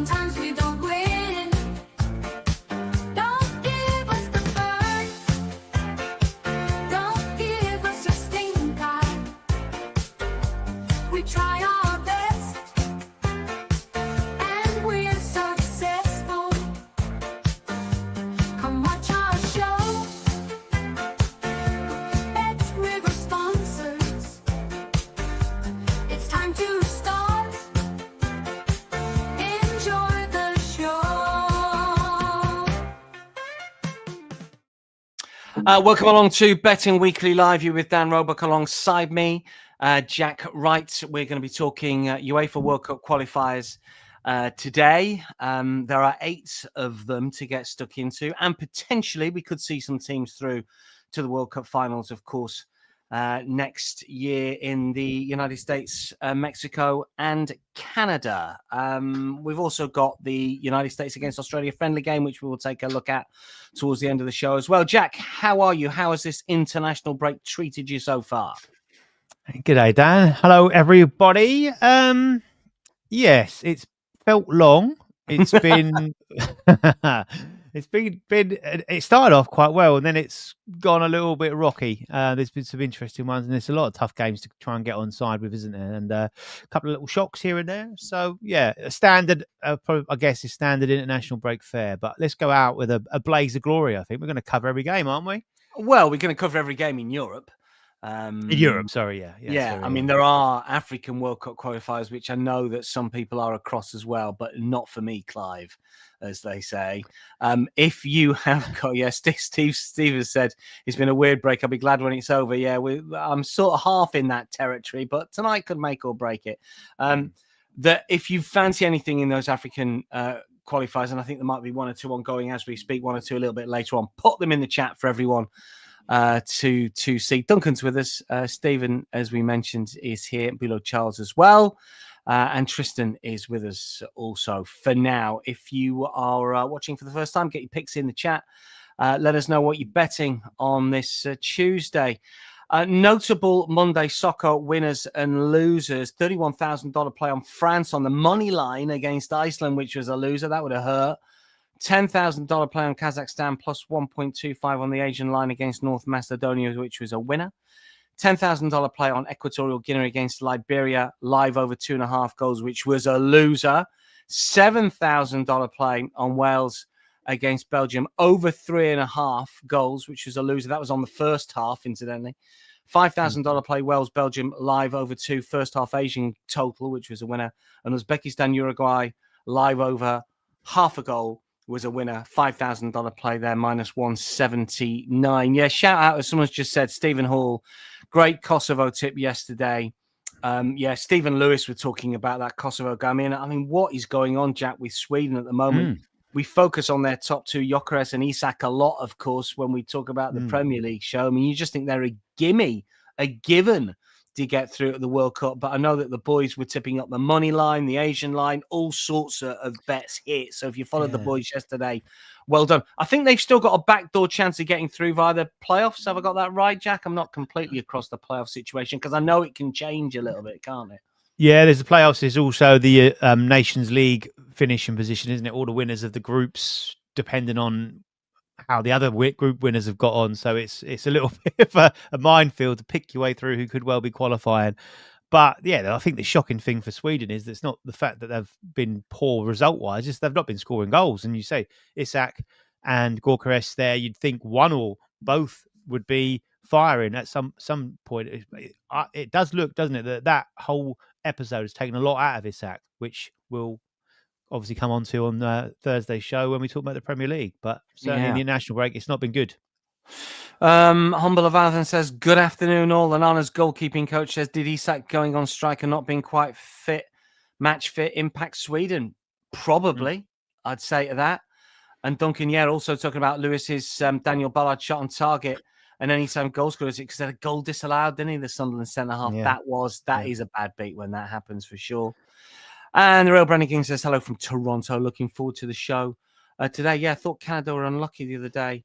Sometimes we don't win. Don't give us the bird. Don't give us a stink eye. We try our best, and we're successful. Come watch our show. It's River sponsors. It's time to start. Enjoy the show. Welcome along to Betting Weekly Live. You with Dan Roebuck alongside me, Jack Wright. We're going to be talking UEFA World Cup qualifiers today. There are 8 of them to get stuck into, and potentially we could see some teams through to the World Cup finals, of course, next year in the United States, Mexico, and Canada. We've also got the United States against Australia friendly game, which we will take a look at towards the end of the show as well. Jack, how are you? How has this international break treated you so far? G'day, Dan. Hello, everybody. Yes, it's felt long. It's been, it started off quite well, and then it's gone a little bit rocky. There's been some interesting ones, and there's a lot of tough games to try and get on side with, isn't there? And a couple of little shocks here and there. So yeah, a standard, probably, I guess, is standard international break fare. But let's go out with a blaze of glory. I think we're going to cover every game, aren't we? Well, we're going to cover every game in Europe. In Europe, sorry, yeah. I mean, there are African World Cup qualifiers, which I know that some people are across as well, but not for me, Clive, as they say. If you have got, Steve has said it's been a weird break. I'll be glad when it's over. Yeah, I'm sort of half in that territory, but tonight could make or break it. That if you fancy anything in those African qualifiers, and I think there might be 1 or 2 ongoing as we speak, 1 or 2 a little bit later on, put them in the chat for everyone to see. Duncan's with us. Stephen, as we mentioned, is here. Below Charles as well. And Tristan is with us also for now. If you are watching for the first time, get your picks in the chat. Let us know what you're betting on this Tuesday. Notable Monday soccer winners and losers. $31,000 play on France on the money line against Iceland, which was a loser. That would have hurt. $10,000 play on Kazakhstan plus 1.25 on the Asian line against North Macedonia, which was a winner. $10,000 play on Equatorial Guinea against Liberia, live over 2.5 goals, which was a loser. $7,000 play on Wales against Belgium, over 3.5 goals, which was a loser. That was on the first half, incidentally. $5,000 play Wales, Belgium, live over 2, first half Asian total, which was a winner. And Uzbekistan, Uruguay, live over half a goal, was a winner. $5,000 play there, minus 179. Yeah, shout out, as someone's just said, Stephen Hall, great Kosovo tip yesterday. Stephen Lewis were talking about that Kosovo game. I mean, what is going on, Jack, with Sweden at the moment? We focus on their top 2, Gyökeres and Isak, a lot, of course, when we talk about the Premier League show. I mean, you just think they're a given to get through at the World Cup. But I know that the boys were tipping up the money line, the Asian line, all sorts of bets hit. So if you followed the boys yesterday, well done. I think they've still got a backdoor chance of getting through via the playoffs. Have I got that right, Jack? I'm not completely across the playoff situation because I know it can change a little bit, can't it? Yeah, there's the playoffs. There's also the Nations League finishing position, isn't it? All the winners of the groups, depending on how the other group winners have got on. So it's a little bit of a minefield to pick your way through who could well be qualifying. But yeah, I think the shocking thing for Sweden is that it's not the fact that they've been poor result-wise, just they've not been scoring goals. And you say Isak and Gyökeres there, you'd think one or both would be firing at some point. It does look, doesn't it, that whole episode has taken a lot out of Isak, which we'll obviously come on to on Thursday's show when we talk about the Premier League. But certainly in the international break, it's not been good. Humble Avathan says, good afternoon all. And Anna's goalkeeping coach says, did Isak going on strike and not being quite match fit impact Sweden? Probably, I'd say to that. And Duncan, also talking about Lewis's Daniel Ballard shot on target and anytime goal scorers, because they had a goal disallowed, didn't he? The Sunderland centre-half. Yeah. That is a bad beat when that happens for sure. And the real Brennan King says, hello from Toronto. Looking forward to the show today. Yeah, I thought Canada were unlucky the other day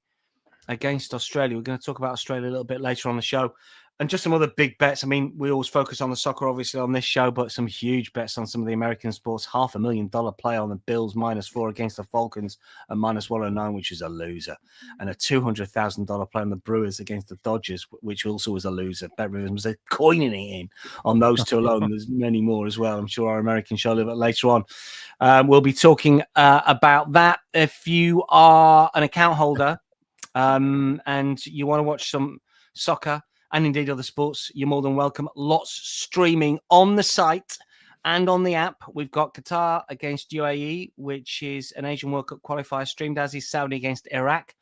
against Australia. We're going to talk about Australia a little bit later on the show. And just some other big bets. I mean, we always focus on the soccer, obviously, on this show, but some huge bets on some of the American sports. $500,000 play on the Bills -4 against the Falcons at -109, which is a loser. And a $200,000 play on the Brewers against the Dodgers, which also was a loser. Bet Rivers was coining it in on those two alone. There's many more as well. I'm sure our American show a little bit later on. We'll be talking about that. If you are an account holder and you want to watch some soccer, and indeed other sports, you're more than welcome. Lots streaming on the site and on the app. We've got Qatar against UAE, which is an Asian World Cup qualifier, streamed, as is Saudi against Iraq.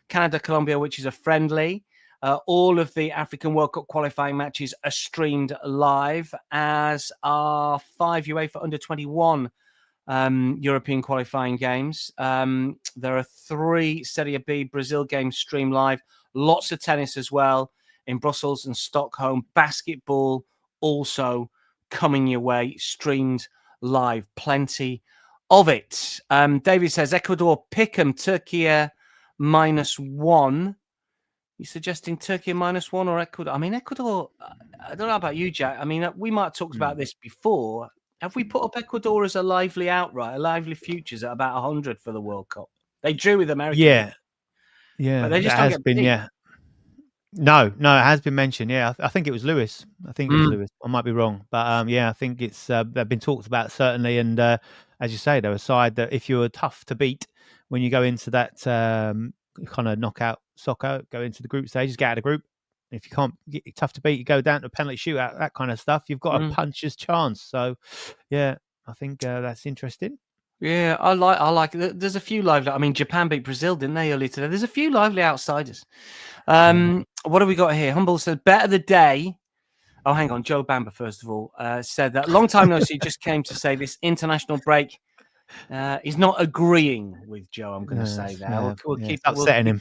Canada, Colombia, which is a friendly. All of the African World Cup qualifying matches are streamed live, as are 5 UEFA under-21 European qualifying games. There are 3 Serie B Brazil games streamed live. Lots of tennis as well in Brussels and Stockholm. Basketball also coming your way, streamed live. Plenty of it. David says Ecuador pick'em, Turkey -1. You suggesting Turkey -1 or Ecuador? I mean, Ecuador, I don't know about you, Jack. I mean, we might have talked about this before. Have we put up Ecuador as a lively outright, a lively futures at about 100 for the World Cup? They drew with America. Yeah, but they just that don't has get been, beat. No, it has been mentioned. Yeah, I think it was Lewis. I might be wrong, but I think it's they've been talked about certainly. And as you say, they're a side that if you're tough to beat when you go into that kind of knockout soccer, go into the group stages, get out of the group. If you can't get tough to beat, you go down to a penalty shootout, that kind of stuff. You've got a puncher's chance. So, yeah, I think that's interesting. Yeah, I like it. There's a few lively. I mean, Japan beat Brazil, didn't they, earlier today? There's a few lively outsiders. What have we got here? Humble said, bet of the day. Oh, hang on. Joe Bamber, first of all, said that long time no see, just came to say this international break. He's not agreeing with Joe. I'm going to say that. We'll keep upsetting him.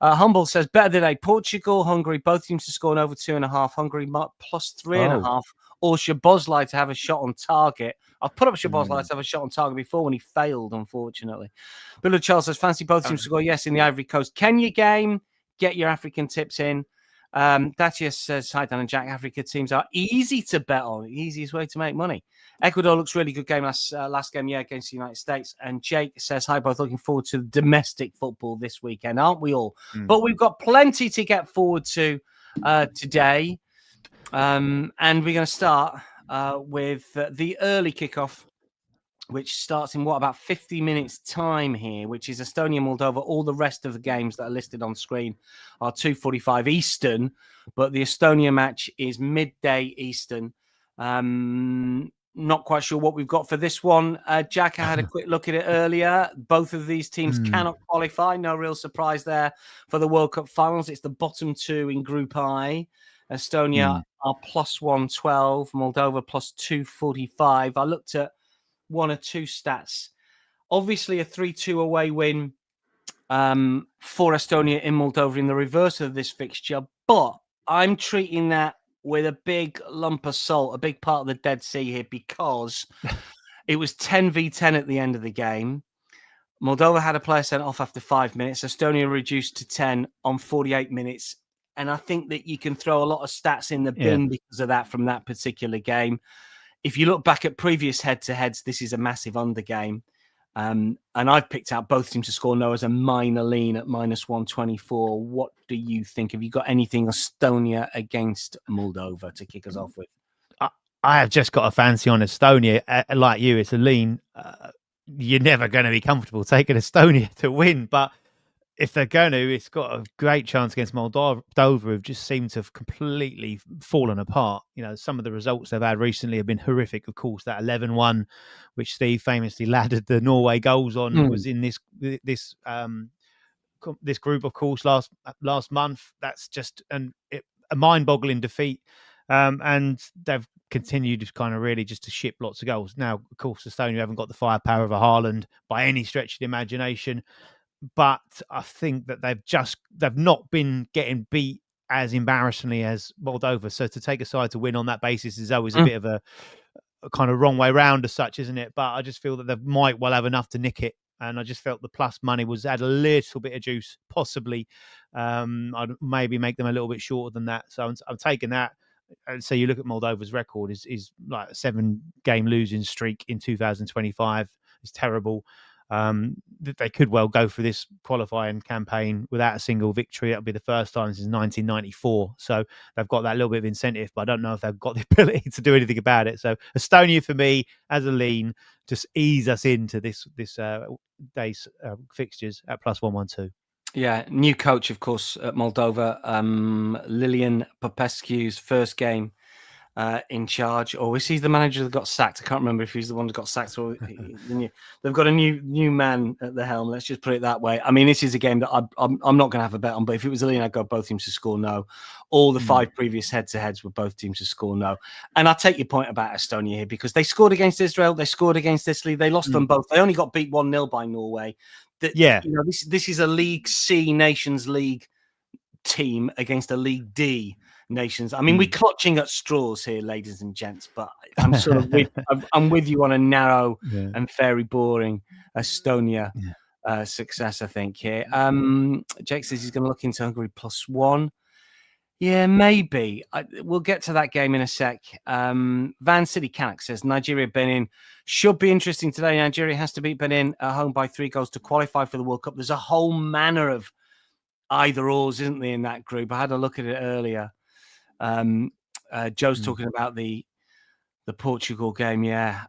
Humble says, better than a Portugal, Hungary, both teams to score an over 2.5. Hungary +3.5. Or Szoboszlai to have a shot on target. I've put up Szoboszlai to have a shot on target before when he failed, unfortunately. Bill Charles says, fancy both teams to score yes in the Ivory Coast Kenya game. Get your African tips in. Datius says, hi, Dan and Jack. Africa teams are easy to bet on. The easiest way to make money. Ecuador looks really good game last game, against the United States. And Jake says, hi, both looking forward to domestic football this weekend, aren't we all? But we've got plenty to get forward to today. And we're going to start with the early kickoff, which starts in about 50 minutes time here, which is Estonia, Moldova. All the rest of the games that are listed on screen are 2:45 Eastern, but the Estonia match is midday Eastern. Not quite sure what we've got for this one. Jack, I had a quick look at it earlier. Both of these teams cannot qualify. No real surprise there for the World Cup finals. It's the bottom 2 in Group I. Estonia are +112, Moldova +245. I looked at 1 or 2 stats. Obviously, a 3-2 away win for Estonia in Moldova in the reverse of this fixture, but I'm treating that with a big lump of salt, a big part of the Dead Sea here, because it was 10v10 at the end of the game. Moldova had a player sent off after 5 minutes. Estonia reduced to 10 on 48 minutes. And I think that you can throw a lot of stats in the bin because of that from that particular game. If you look back at previous head-to-heads, this is a massive under game. And I've picked out both teams to score no as a minor lean at -124. What do you think? Have you got anything Estonia against Moldova to kick us off with? I have just got a fancy on Estonia. Like you, it's a lean. You're never going to be comfortable taking Estonia to win, but if they're going to, it's got a great chance against Moldova, who've just seemed to have completely fallen apart. You know, some of the results they've had recently have been horrific. Of course, that 11-1, which Steve famously laddered the Norway goals on, was in this group, of course, last month. That's just a mind-boggling defeat. And they've continued to kind of really just to ship lots of goals. Now, of course, Estonia haven't got the firepower of a Haaland by any stretch of the imagination. But I think that they've not been getting beat as embarrassingly as Moldova. So to take a side to win on that basis is always a bit of a kind of wrong way round as such, isn't it? But I just feel that they might well have enough to nick it and I just felt the plus money was had a little bit of juice, possibly. I'd maybe make them a little bit shorter than that. So I'm taking that. And so you look at Moldova's record is like a 7-game losing streak in 2025. It's terrible. They could well go through this qualifying campaign without a single victory. That'll be the first time since 1994. So they've got that little bit of incentive, but I don't know if they've got the ability to do anything about it. So Estonia for me as a lean, just ease us into this day's fixtures at +112. Yeah, new coach, of course, at Moldova. Lilian Popescu's first game in charge, or is he the manager that got sacked? I can't remember if he's the one that got sacked or they've got a new man at the helm. Let's just put it that way. I mean, this is a game that I'm not going to have a bet on, but if it was Lilian, I'd go both teams to score no. All the 5 previous head-to-heads were both teams to score no. And I take your point about Estonia here because they scored against Israel, they scored against Italy, they lost them both. They only got beat 1-0 by Norway. This is a League C Nations League team against a League D nations. I mean, we're clutching at straws here, ladies and gents, but I'm sort of I'm with you on a narrow and very boring Estonia success, I think, here. Jake says he's going to look into Hungary +1. Yeah, maybe. We'll get to that game in a sec. Van City Canuck says Nigeria Benin should be interesting today. Nigeria has to beat Benin at home by 3 goals to qualify for the World Cup. There's a whole manner of either ors, isn't there, in that group? I had a look at it earlier. Joe's talking about the Portugal game. Yeah.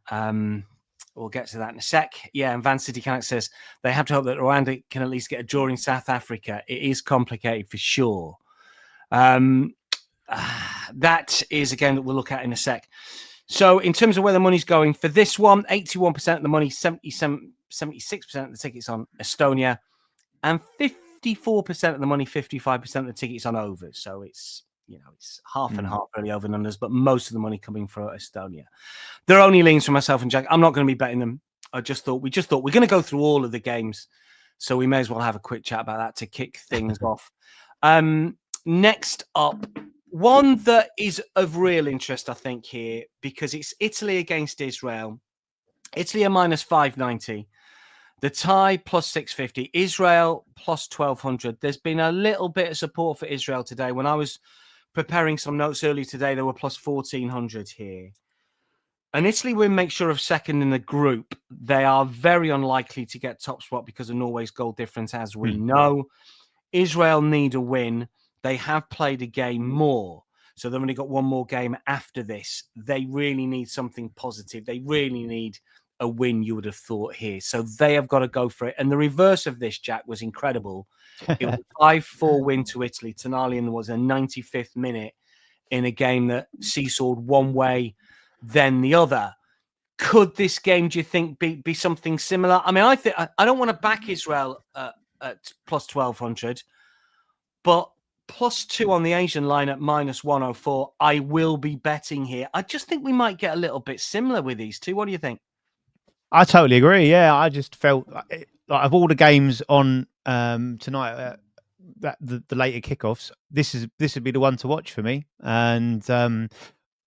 We'll get to that in a sec. Yeah, and Van City Canuck says they have to hope that Rwanda can at least get a draw in South Africa. It is complicated for sure. That is a game that we'll look at in a sec. So in terms of where the money's going for this one, 81% of the money, 76% of the tickets on Estonia, and 54% of the money, 55% of the tickets on overs. So it's half and half really over and unders, but most of the money coming for Estonia. They're only leans from myself and Jack. I'm not going to be betting them. We just thought we're going to go through all of the games, so we may as well have a quick chat about that to kick things off. Next up, one that is of real interest, I think, here, because it's Italy against Israel. Italy are -590. The tie +650. Israel +1200. There's been a little bit of support for Israel today. When I was preparing some notes earlier today, there were +1400 here. And Italy will make sure of second in the group. They are very unlikely to get top spot because of Norway's goal difference, as we know. Israel need a win. They have played a game more, so they've only got one more game after this. They really need something positive. They really need a win, you would have thought, here. So they have got to go for it. And the reverse of this, Jack, was incredible. It was a 5-4 win to Italy. Tonali was a 95th minute in a game that seesawed one way, then the other. Could this game, do you think, be something similar? I mean, I don't want to back Israel at +1200, but +2 on the Asian line at -104. I will be betting here. I just think we might get a little bit similar with these two. What do you think? I totally agree. Yeah, I just felt like of all the games on tonight, that the later kickoffs, this would be the one to watch for me. And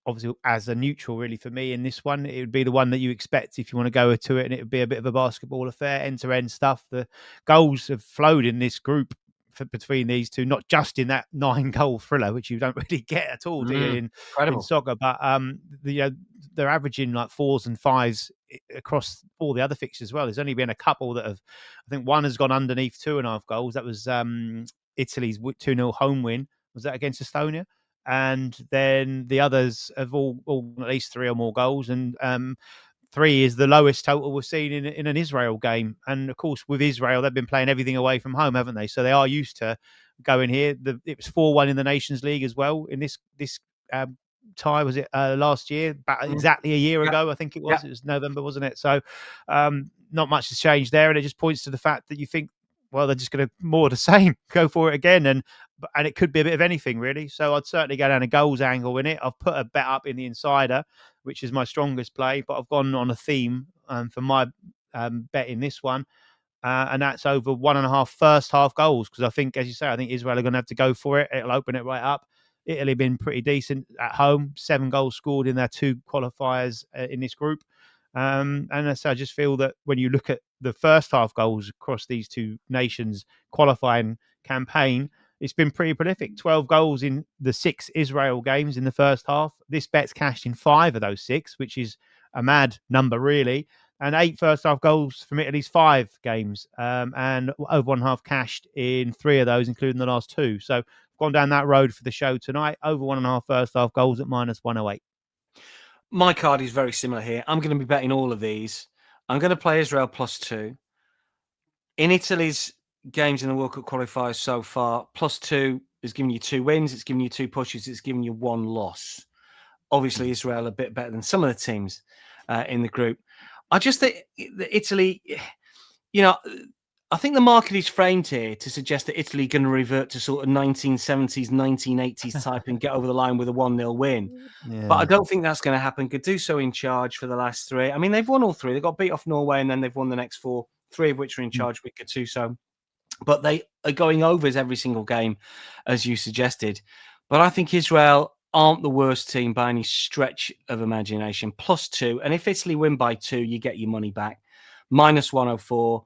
obviously, as a neutral, really for me in this one, it would be the one that you expect if you want to go to it, and it would be a bit of a basketball affair, end-to-end stuff. The goals have flowed in this group between these two, not just in that 9-goal thriller, which you don't really get at all, do you, in soccer, but they're averaging like 4s and 5s across all the other fixtures as well. There's only been a couple that have, I think one has gone underneath 2.5 goals. That was Italy's 2-0 home win. Was that against Estonia? And then the others have all at least 3 or more goals, and 3 is the lowest total we've seen in an Israel game. And of course, with Israel, they've been playing everything away from home, haven't they? So they are used to going here. It was 4-1 in the Nations League as well in this tie. Was it last year? Exactly a year ago, I think it was. It was November, wasn't it? So not much has changed there, and it just points to the fact that you think, well, they're just going to more of the same, go for it again, and it could be a bit of anything, really. So I'd certainly go down a goals angle in it. I've put a bet up in the Insider, which is my strongest play, but I've gone on a theme for my bet in this one, and that's over 1.5 first half goals, because I think, as you say, I think Israel are going to have to go for it. It'll open it right up. Italy been pretty decent at home, 7 goals scored in their 2 qualifiers in this group. And so I just feel that when you look at the first half goals across these two nations qualifying campaign, it's been pretty prolific. 12 goals in the 6 Israel games in the first half. This bet's cashed in 5 of those 6, which is a mad number, really. And 8 first half goals from Italy's 5 games, and over 1.5 cashed in 3 of those, including the last 2. So I've gone down that road for the show tonight. Over 1.5 first half goals at -108. My card is very similar here. I'm going to be betting all of these. I'm going to play Israel +2. In Italy's games in the World Cup qualifiers so far, +2 is giving you 2 wins. It's giving you 2 pushes. It's giving you 1 loss. Obviously, Israel a bit better than some of the teams in the group. I just think that Italy, I think the market is framed here to suggest that Italy going to revert to sort of 1970s, 1980s type and get over the line with a 1-0 win. Yeah. But I don't think that's going to happen. Gattuso in charge for the last 3. I mean, they've won all 3. They got beat off Norway and then they've won the next 4, 3 of which are in charge with Gattuso. But they are going overs every single game, as you suggested. But I think Israel aren't the worst team by any stretch of imagination. +2. And if Italy win by 2, you get your money back. -104.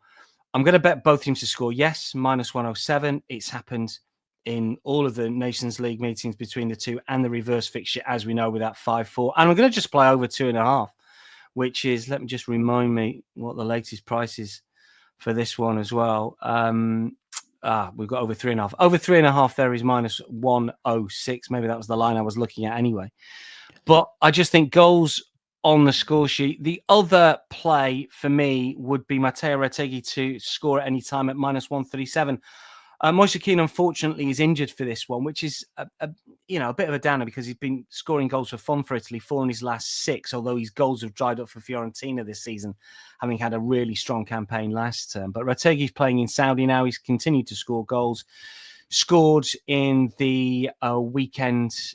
I'm going to bet both teams to score. Yes, -107. It's happened in all of the Nations League meetings between the two and the reverse fixture, as we know, with that 5-4. And I'm going to just play over 2.5, which is, let me just remind me what the latest price is for this one as well. We've got over 3.5. Over 3.5 there is -106. Maybe that was the line I was looking at anyway. But I just think goals on the score sheet. The other play for me would be Matteo Retegui to score at any time at -137. Moise Kean, unfortunately, is injured for this one, which is a bit of a downer because he's been scoring goals for fun for Italy, 4 in his last 6, although his goals have dried up for Fiorentina this season, having had a really strong campaign last term. But Retegui's playing in Saudi now. He's continued to score goals. Scored in the weekend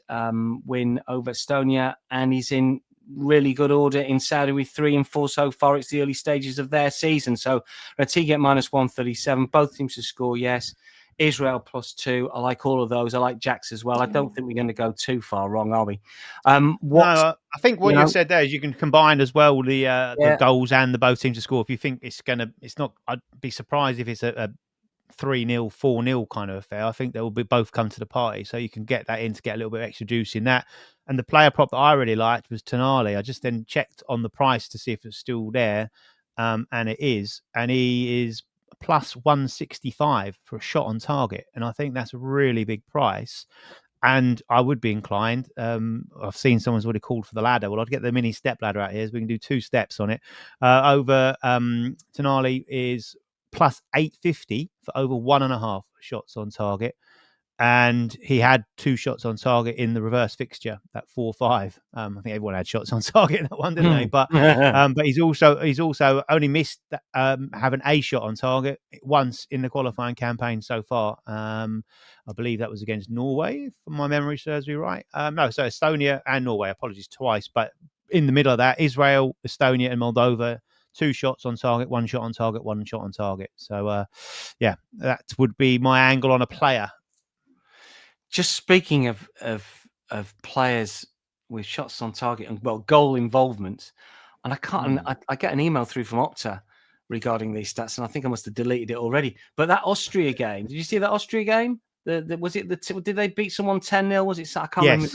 win over Estonia, and he's in really good order in Saudi with 3 and 4 so far. It's the early stages of their season. So Retegui at -137. Both teams to score, yes. Israel +2. I like all of those. I like Jacks as well. I don't think we're going to go too far wrong, are we? No, I think what you said there is you can combine as well the goals and the both teams to score. If you think it's not. I'd be surprised if it's a 3-0, 4-0 kind of affair. I think they will be both come to the party, so you can get that in to get a little bit of extra juice in that. And the player prop that I really liked was Tonali. I just then checked on the price to see if it's still there, and it is. And he is +165 for a shot on target, and I think that's a really big price. And I would be inclined. I've seen someone's already called for the ladder. Well, I'd get the mini step ladder out here, so we can do 2 steps on it. Over Tonali is +850 for over 1.5 shots on target. And he had 2 shots on target in the reverse fixture, that 4-5. I think everyone had shots on target in that one, didn't they? But he's also only missed having a shot on target once in the qualifying campaign so far. I believe that was against Norway, if my memory serves me right. So Estonia and Norway, apologies, twice. But in the middle of that, Israel, Estonia and Moldova, 2 shots on target, 1 shot on target, 1 shot on target. So, that would be my angle on a player. Just speaking of players with shots on target and goal involvement, and I can't. I get an email through from Opta regarding these stats, and I think I must have deleted it already. But that Austria game, did you see that Austria game? Did they beat someone 10-0? Was it? I can't remember.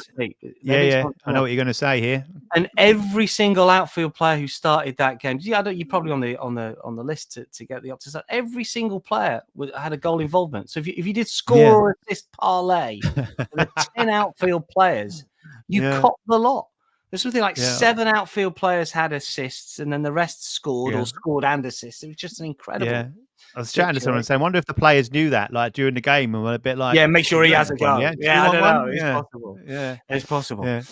Yeah. I know what you're going to say here. And every single outfield player who started that game, you're probably on the list to get the Opta stat. Every single player had a goal involvement. So if you did score or assist parlay with 10 outfield players, you caught the lot. There's something like 7 outfield players had assists, and then the rest scored or scored and assists. It was just an incredible. Yeah. I was chatting to someone saying, I wonder if the players knew that, like during the game, and were a bit like, make sure he has a go. Yeah, I don't know. It's possible. Yeah, it's possible. Yeah.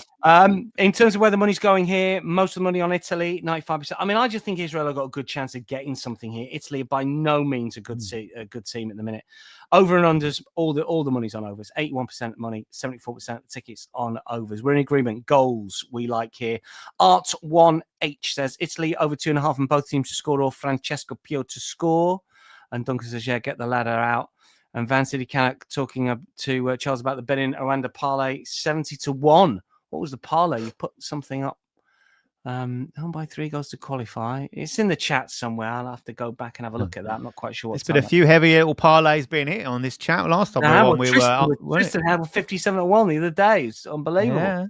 In terms of where the money's going here, most of the money on Italy, 95%. I mean, I just think Israel have got a good chance of getting something here. Italy are by no means a good team at the minute. Over and unders, all the money's on overs. 81% money, 74% of the tickets on overs. We're in agreement. Goals we like here. Art1H says Italy over 2.5 and both teams to score, or Francesco Pio to score. And Duncan says, get the ladder out. And Van City Canuck talking to Charles about the Benin Rwanda parlay, 70-1. What was the parlay? You put something up Home by 3 goals to qualify. It's in the chat somewhere. I'll have to go back and have a look at that. I'm not quite sure what There's been a few heavy little parlays being hit on this chat. Last time we were on, we were up, Tristan had 57-1 the other day. It's unbelievable. Yeah.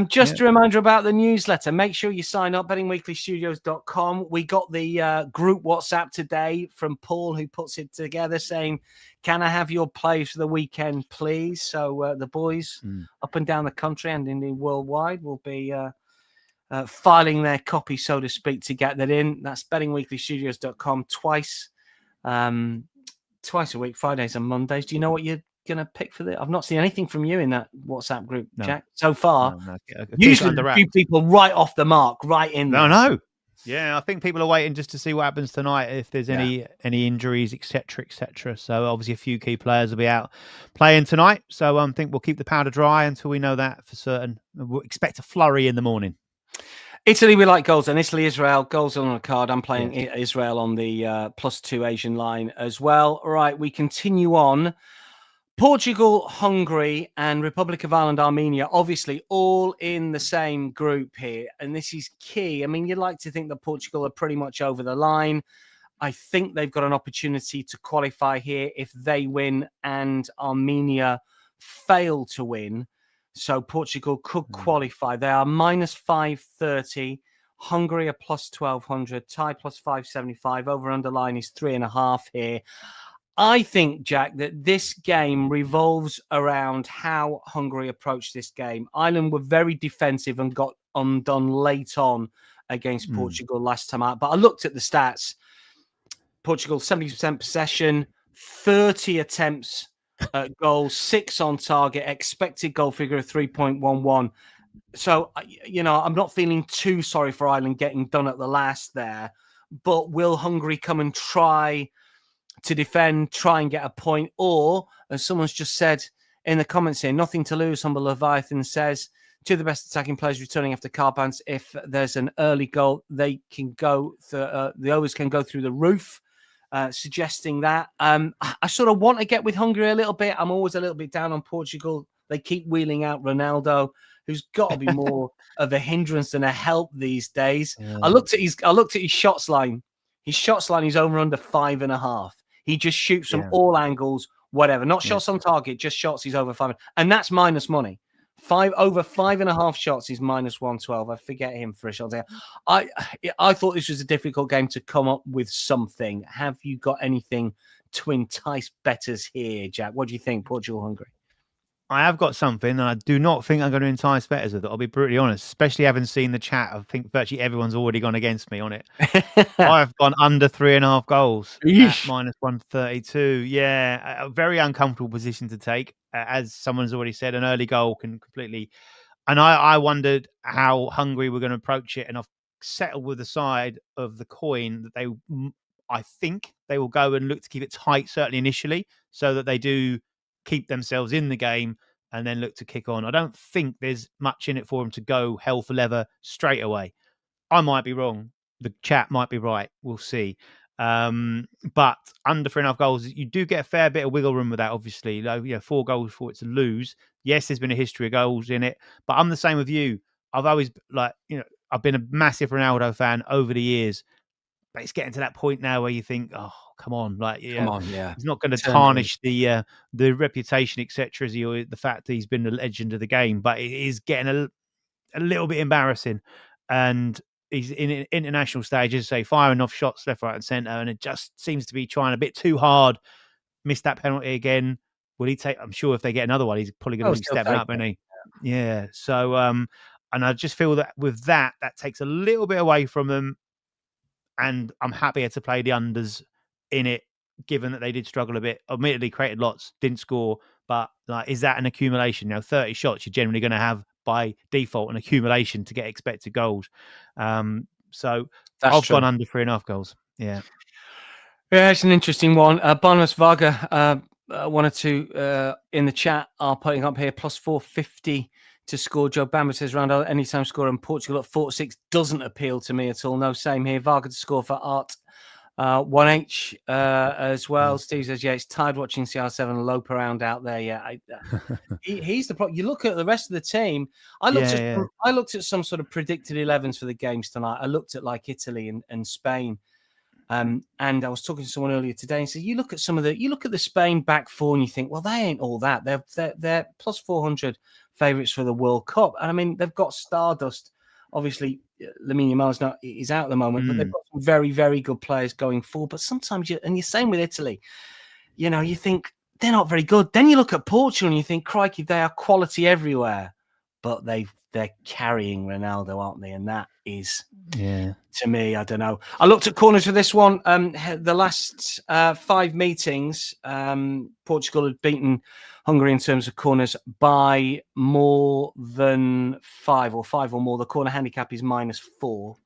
Just a reminder about the newsletter. Make sure you sign up, bettingweeklystudios.com. We got the group WhatsApp today from Paul, who puts it together, saying, can I have your plays for the weekend, please? So the boys up and down the country and indeed worldwide will be filing their copy, so to speak, to get that in. That's bettingweeklystudios.com twice a week, Fridays and Mondays. Do you know what you're going to pick for the? I've not seen anything from you in that WhatsApp group, Jack, so far. No. Usually a few people right off the mark, right in there. No. Yeah, I think people are waiting just to see what happens tonight, if there's any injuries, etc. So obviously a few key players will be out playing tonight. So I think we'll keep the powder dry until we know that for certain. We'll expect a flurry in the morning. Italy, we like goals, and Italy, Israel, goals on a card. I'm playing Israel on the +2 Asian line as well. All right, we continue on. Portugal, Hungary, and Republic of Ireland, Armenia, obviously all in the same group here. And this is key. I mean, you'd like to think that Portugal are pretty much over the line. I think they've got an opportunity to qualify here if they win and Armenia fail to win. So Portugal could qualify. They are -530. Hungary are +1200. Thai +575. Over underline is 3.5 here. I think, Jack, that this game revolves around how Hungary approached this game. Ireland were very defensive and got undone late on against Portugal last time out. But I looked at the stats. Portugal, 70% possession, 30 attempts at goal, 6 on target, expected goal figure of 3.11. So, I'm not feeling too sorry for Ireland getting done at the last there. But will Hungary come and try to defend, try and get a point? Or, as someone's just said in the comments here, nothing to lose, Humble Leviathan says, two of the best attacking players returning after car bans. If there's an early goal, they can go, the overs can go through the roof, suggesting that. I sort of want to get with Hungary a little bit. I'm always a little bit down on Portugal. They keep wheeling out Ronaldo, who's got to be more of a hindrance than a help these days. I looked at his shots line. His shots line is over under 5.5. He just shoots from all angles, whatever. Not shots on target, just shots. He's over 5, and that's minus money. Over 5.5 shots is -112. I forget him for a shot there. I thought this was a difficult game to come up with something. Have you got anything to entice bettors here, Jack? What do you think, Portugal, Hungary? I have got something, and I do not think I'm going to entice bettors with it. I'll be brutally honest, especially having seen the chat. I think virtually everyone's already gone against me on it. I've gone under 3.5 goals at -132. Yeah, a very uncomfortable position to take. As someone's already said, an early goal can completely... And I wondered how Hungary were going to approach it, and I've settled with the side of the coin that I think they will go and look to keep it tight, certainly initially, so that they do keep themselves in the game and then look to kick on. I don't think there's much in it for them to go hell for leather straight away. I might be wrong. The chat might be right. We'll see. But under 3.5 goals, you do get a fair bit of wiggle room with that, obviously. 4 goals for it to lose. Yes, there's been a history of goals in it, but I'm the same with you. I've always, I've been a massive Ronaldo fan over the years, but it's getting to that point now where you think, oh, come on, he's not going to tarnish the reputation, etc. As the fact that he's been the legend of the game, but it is getting a little bit embarrassing. And he's in an international stage, as I say, firing off shots left, right, and centre, and it just seems to be trying a bit too hard. Missed that penalty again. Will he take? I'm sure if they get another one, he's probably going to be stepping up, isn't he? Yeah. So, and I just feel that with that takes a little bit away from them. And I'm happier to play the unders in it, given that they did struggle a bit. Admittedly, created lots, didn't score. But is that an accumulation? Now, 30 shots, you're generally going to have by default an accumulation to get expected goals. So I've gone under 3.5 goals. Yeah. Yeah, it's an interesting one. Barnabas Varga, 1 or 2 in the chat are putting up here +450 to score. Joe Bamber says Ronaldo anytime score, and Portugal at 4-6 doesn't appeal to me at all. No, same here. Varga to score for Art 1H as well. Steve says, yeah, it's tired watching CR7 lope around out there. Yeah, he's the problem. You look at the rest of the team. I looked at some sort of predicted 11s for the games tonight. I looked at like Italy and Spain. And I was talking to someone earlier today and said, you look at the Spain back four and you think, well, they ain't all that. They're plus 400 favourites for the World Cup. And I mean, they've got Stardust. Obviously, Lamine Yamal is out at the moment, but they've got some very, very good players going forward. But sometimes you're same with Italy. You think they're not very good. Then you look at Portugal and you think, crikey, they are quality everywhere. But they're carrying Ronaldo, aren't they? And that is, to me, I don't know. I looked at corners for this one. The last 5 meetings, Portugal had beaten Hungary in terms of corners by more than 5 or 5 or more. The corner handicap is -4.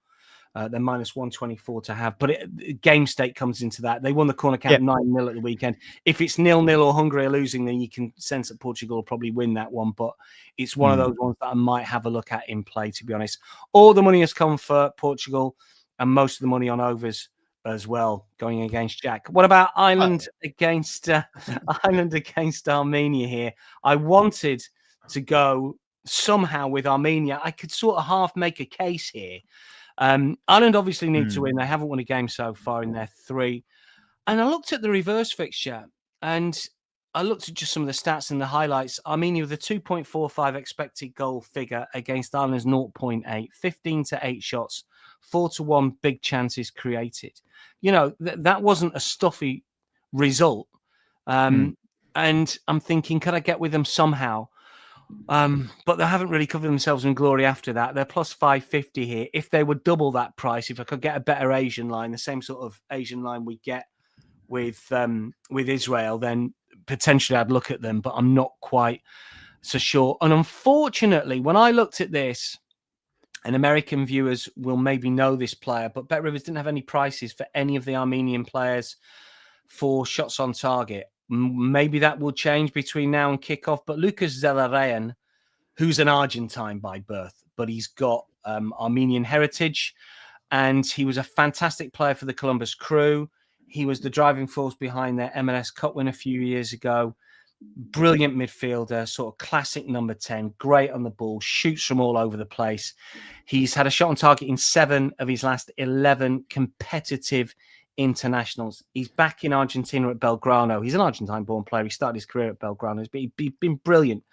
They're -124 to have. But game state comes into that. They won the corner count 9-0 at the weekend. If it's 0-0 or Hungary are losing, then you can sense that Portugal will probably win that one. But it's one of those ones that I might have a look at in play, to be honest. All the money has come for Portugal and most of the money on overs as well, going against Jack. What about Ireland against Armenia here? I wanted to go somehow with Armenia. I could sort of half make a case here. Ireland obviously need to win. They haven't won a game so far in their 3. And I looked at the reverse fixture and I looked at just some of the stats and the highlights. Armenia with a 2.45 expected goal figure against Ireland's 0.8, 15-8 shots, 4-1 big chances created. That wasn't a stuffy result. And I'm thinking, could I get with them somehow? But they haven't really covered themselves in glory after that. They're plus 550 here. If they would double that price, if I could get a better Asian line, the same sort of Asian line we get with Israel, then potentially I'd look at them, but I'm not quite so sure. And unfortunately, when I looked at this, and American viewers will maybe know this player, but Bet Rivers didn't have any prices for any of the Armenian players for shots on target. Maybe that will change between now and kickoff. But Lucas Zelarayan, who's an Argentine by birth, but he's got Armenian heritage, and he was a fantastic player for the Columbus Crew. He was the driving force behind their MLS Cup win a few years ago. Brilliant midfielder, sort of classic number 10, great on the ball, shoots from all over the place. He's had a shot on target in 7 of his last 11 competitive internationals. He's back in Argentina at Belgrano. He's an Argentine-born player. He started his career at Belgrano. He's been brilliant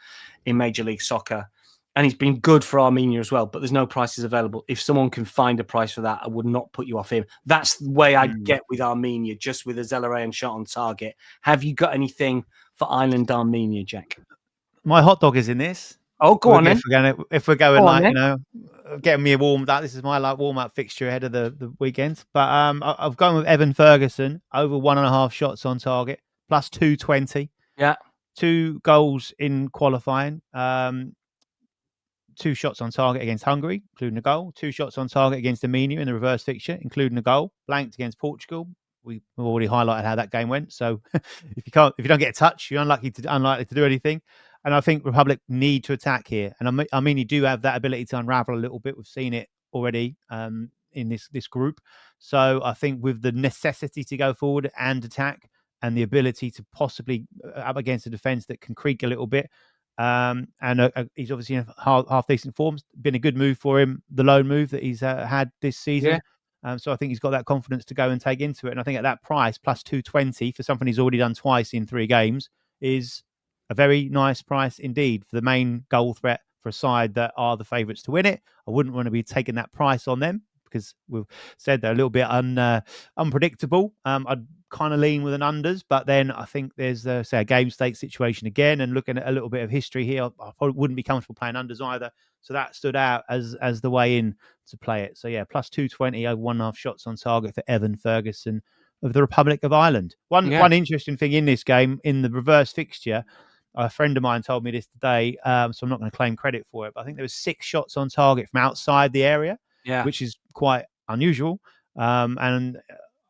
in Major League Soccer, and he's been good for Armenia as well, but there's no prices available. If someone can find a price for that, I would not put you off him. That's the way I'd get with Armenia, just with a Zelarayan shot on target. Have you got anything for Ireland Armenia, Jack? My hot dog is in this. Oh, go on then. If we're going getting me warmed up. This is my warm-up fixture ahead of the weekend. But I've gone with Evan Ferguson, over 1.5 shots on target, plus 220. Yeah. 2 goals in qualifying. 2 shots on target against Hungary, including a goal. 2 shots on target against Armenia in the reverse fixture, including a goal. Blanked against Portugal. We've already highlighted how that game went. So if you don't get a touch, you're unlikely to do anything. And I think Republic need to attack here. And Armenia do have that ability to unravel a little bit. We've seen it already in this group. So I think with the necessity to go forward and attack, and the ability to possibly up against a defence that can creak a little bit. And he's obviously in half decent form. Been a good move for him, the loan move that he's had this season. Yeah. So I think he's got that confidence to go and take into it. And I think at that price, plus 220 for something he's already done twice in 3 games, is a very nice price indeed for the main goal threat for a side that are the favourites to win it. I wouldn't want to be taking that price on them because we've said they're a little bit unpredictable. I'd kind of lean with an unders, but then I think there's a game state situation again, and looking at a little bit of history here, I probably wouldn't be comfortable playing unders either. So that stood out as the way in to play it. So yeah, plus 220 over 1.5 shots on target for Evan Ferguson of the Republic of Ireland. One interesting thing in this game, in the reverse fixture, a friend of mine told me this today, so I'm not going to claim credit for it, but I think there was 6 shots on target from outside the area, which is quite unusual. And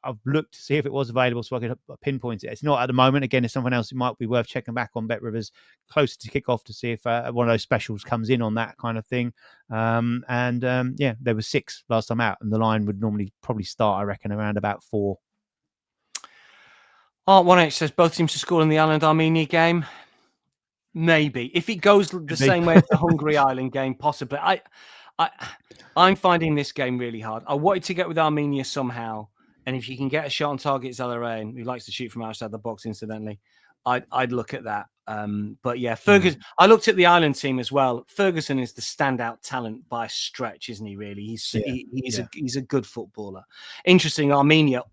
I've looked to see if it was available so I could pinpoint it. It's not at the moment. Again, it's something else it might be worth checking back on Bet Rivers closer to kick off to see if one of those specials comes in on that kind of thing. There were 6 last time out, and the line would normally probably start, I reckon, around about 4. Art 1H says both teams to score in the Ireland-Armenia game. Maybe. If it goes the same way as the Hungary-Ireland game, possibly. I'm finding this game really hard. I wanted to get with Armenia somehow, and if you can get a shot on target, Zellerain, who likes to shoot from outside the box, incidentally, I'd look at that. But yeah, Ferguson. I looked at the Ireland team as well. Ferguson is the standout talent by a stretch, isn't he? Really, he's a good footballer. Interesting, Armenia.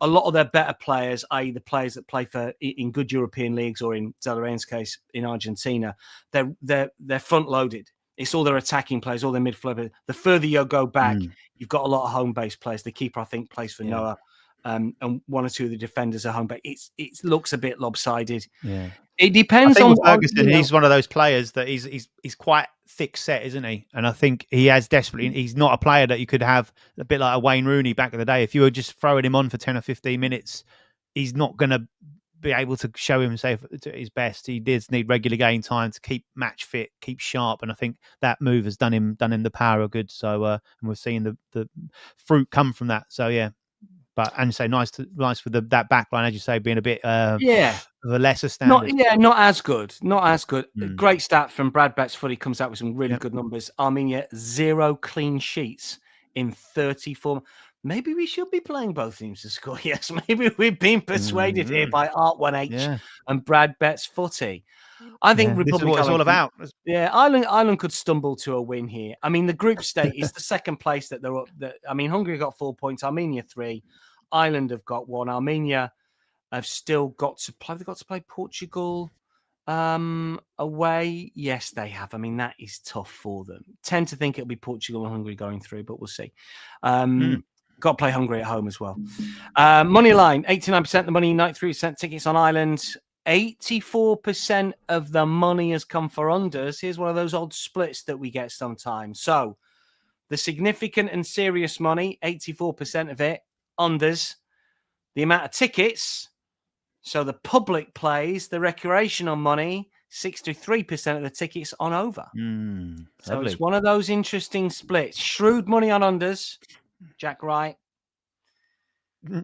A lot of their better players, i.e., the players that play in good European leagues, or in Zellerain's case in Argentina, they're front loaded. It's all their attacking players, all their midfield. The further you go back, you've got a lot of home-based players. The keeper, I think, plays for Noah, and one or two of the defenders are home-based. It looks a bit lopsided. Yeah, it depends on Ferguson. He's one of those players that he's quite thick set, isn't he? And I think he has desperately. He's not a player that you could have a bit like a Wayne Rooney back in the day. If you were just throwing him on for 10 or 15 minutes, he's not going to be able to show himself to his best. He does need regular game time to keep match fit, keep sharp, and I think that move has done him the power of good. So, and we're seeing the fruit come from that. So yeah, but and say nice for that back line, as you say, being a bit of a lesser standard. Not as good. Great stat from Brad Betts Footy, comes out with some really good numbers. Armenia 0 clean sheets in 34. Maybe we should be playing both teams to score. Yes, maybe we've been persuaded here by Art 1H and Brad Betts Footy. I think this is what it's all about. Yeah, Ireland could stumble to a win here. I mean, the group state is the second place that they're up. Hungary got 4 points, Armenia 3, Ireland have got 1. Armenia have still got to play. They've got to play Portugal away. Yes, they have. I mean, that is tough for them. Tend to think it'll be Portugal and Hungary going through, but we'll see. Got to play Hungary at home as well. Money line, 89% the money, 93% tickets on Ireland. 84% of the money has come for unders. Here's one of those odd splits that we get sometimes. So the significant and serious money, 84% of it, unders. The amount of tickets, so the public plays, the recreational money, 63% of the tickets on over. So Lovely. It's one of those interesting splits. Shrewd money on unders. Jack Wright.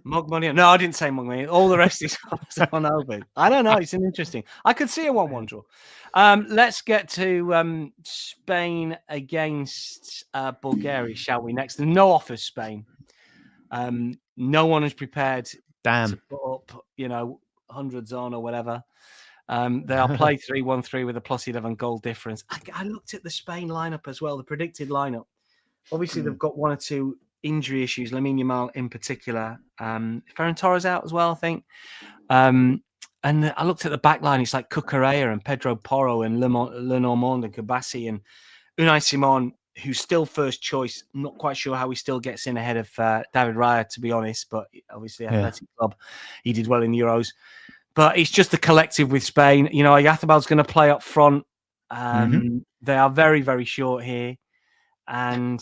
Mug money. No, I didn't say mug money. All the rest is on over. I don't know. It's an interesting. I could see a 1-1 draw. Let's get to Spain against Bulgaria, shall we? Next, no offers, Spain. No one is prepared to put up, hundreds on or whatever. They'll play 3-1-3 with a +11 goal difference. I looked at the Spain lineup as well, the predicted lineup. Obviously, they've got one or two injury issues, Lamine Yamal in particular. Ferran Torres out as well, I think. And I looked at the back line. It's like Cucurella and Pedro Porro and Lenormand and Kabassi and Unai Simon, who's still first choice. Not quite sure how he still gets in ahead of David Raya, to be honest. But obviously, Athletic Club, he did well in the Euros. But it's just the collective with Spain. Oyarzábal's going to play up front. They are very, very short here. And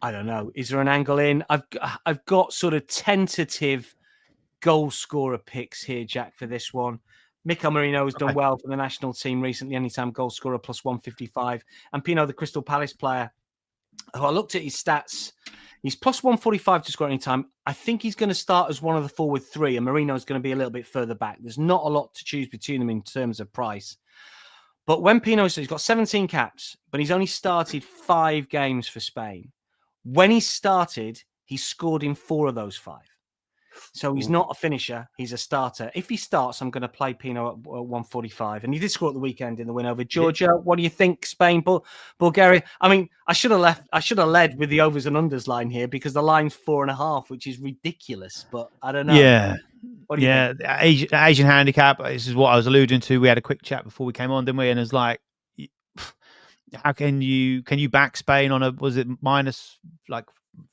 I don't know. Is there an angle in? I've got sort of tentative goal scorer picks here, Jack, for this one. Mikel Merino has done well for the national team recently. Anytime goal scorer +155. And Pino, the Crystal Palace player, who I looked at his stats, he's +145 to score anytime. I think he's going to start as one of the forward three, and Merino is going to be a little bit further back. There's not a lot to choose between them in terms of price. But when Pino says he's got 17 caps, but he's only started 5 games for Spain. When he started, he scored in 4 of those 5. So he's not a finisher. He's a starter. If he starts, I'm going to play Pino at 145. And he did score at the weekend in the win over Georgia. What do you think, Spain, Bulgaria? I mean, I should have led with the overs and unders line here because the line's 4.5, which is ridiculous. But I don't know. Yeah. What do you think? Asian handicap. This is what I was alluding to. We had a quick chat before we came on, didn't we? And it's like, how can you back Spain on was it minus like